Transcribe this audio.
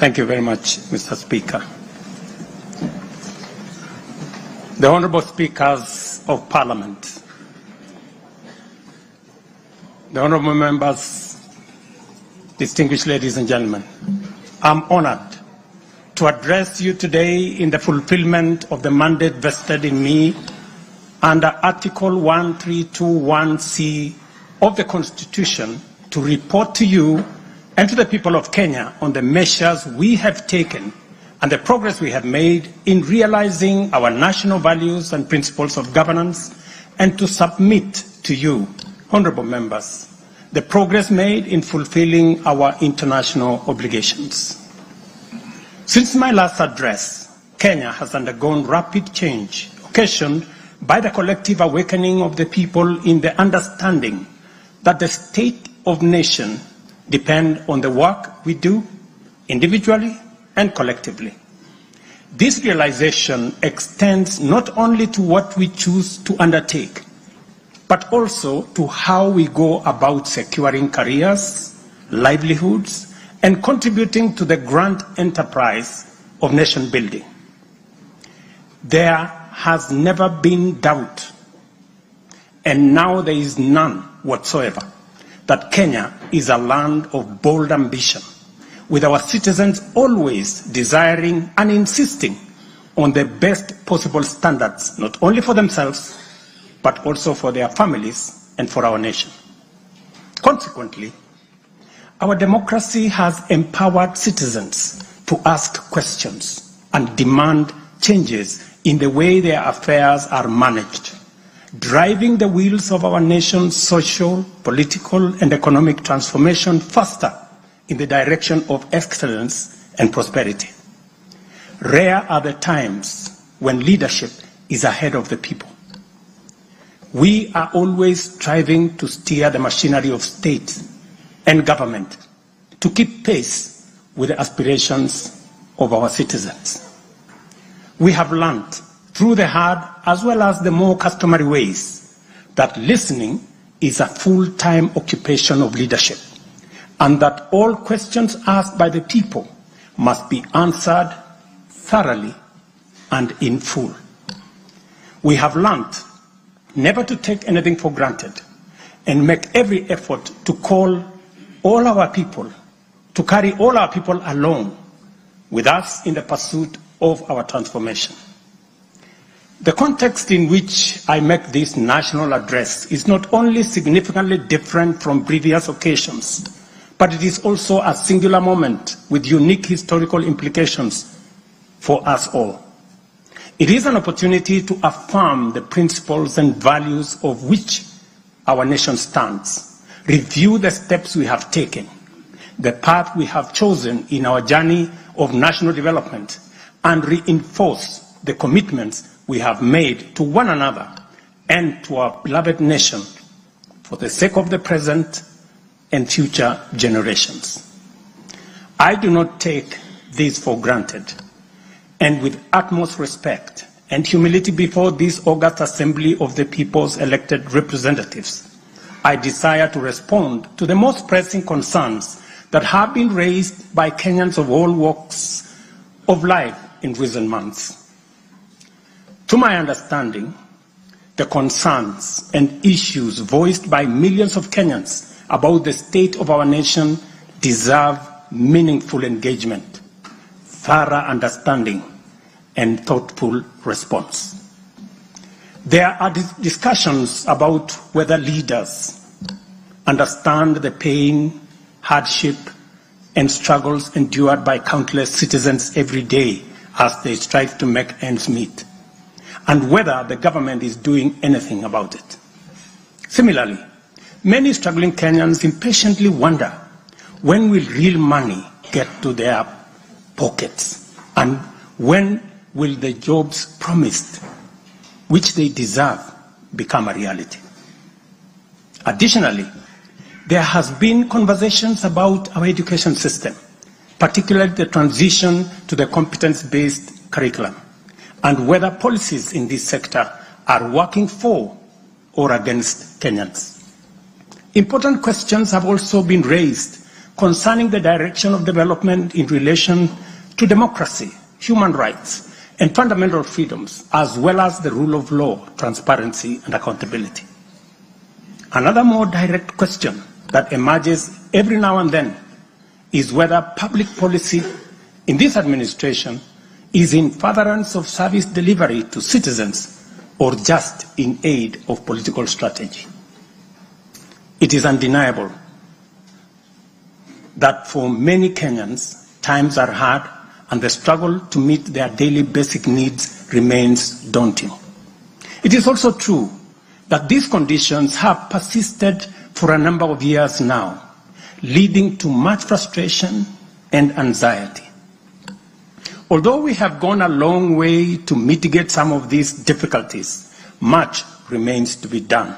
Thank you very much, Mr. Speaker. The Honourable Speakers of Parliament, the Honourable Members, distinguished ladies and gentlemen, I'm honoured to address you today in the fulfilment of the mandate vested in me under Article 1321C of the Constitution to report to you and to the people of Kenya on the measures we have taken and the progress we have made in realizing our national values and principles of governance, and to submit to you, honourable members, the progress made in fulfilling our international obligations. Since my last address, Kenya has undergone rapid change, occasioned by the collective awakening of the people in the understanding that the state of nation depends on the work we do individually and collectively. This realization extends not only to what we choose to undertake, but also to how we go about securing careers, livelihoods, and contributing to the grand enterprise of nation building. There has never been doubt, and now there is none whatsoever, that Kenya is a land of bold ambition, with our citizens always desiring and insisting on the best possible standards, not only for themselves, but also for their families and for our nation. Consequently, our democracy has empowered citizens to ask questions and demand changes in the way their affairs are managed, driving the wheels of our nation's social, political, and economic transformation faster in the direction of excellence and prosperity. Rare are the times when leadership is ahead of the people. We are always striving to steer the machinery of state and government to keep pace with the aspirations of our citizens. We have learned through the hard as well as the more customary ways that listening is a full-time occupation of leadership, and that all questions asked by the people must be answered thoroughly and in full. We have learned never to take anything for granted and make every effort to call all our people, to carry all our people along with us in the pursuit of our transformation. The context in which I make this national address is not only significantly different from previous occasions, but it is also a singular moment with unique historical implications for us all. It is an opportunity to affirm the principles and values of which our nation stands, review the steps we have taken, the path we have chosen in our journey of national development, and reinforce the commitments we have made to one another and to our beloved nation for the sake of the present and future generations. I do not take this for granted, and with utmost respect and humility before this august assembly of the people's elected representatives, I desire to respond to the most pressing concerns that have been raised by Kenyans of all walks of life in recent months. To my understanding, the concerns and issues voiced by millions of Kenyans about the state of our nation deserve meaningful engagement, thorough understanding, and thoughtful response. There are discussions about whether leaders understand the pain, hardship, and struggles endured by countless citizens every day as they strive to make ends meet, and whether the government is doing anything about it. Similarly, many struggling Kenyans impatiently wonder when will real money get to their pockets, and when will the jobs promised, which they deserve, become a reality. Additionally, there has been conversations about our education system, particularly the transition to the competence-based curriculum, and whether policies in this sector are working for or against Kenyans. Important questions have also been raised concerning the direction of development in relation to democracy, human rights, and fundamental freedoms, as well as the rule of law, transparency, and accountability. Another more direct question that emerges every now and then is whether public policy in this administration is in furtherance of service delivery to citizens or just in aid of political strategy. It is undeniable that for many Kenyans, times are hard and the struggle to meet their daily basic needs remains daunting. It is also true that these conditions have persisted for a number of years now, leading to much frustration and anxiety. Although we have gone a long way to mitigate some of these difficulties, much remains to be done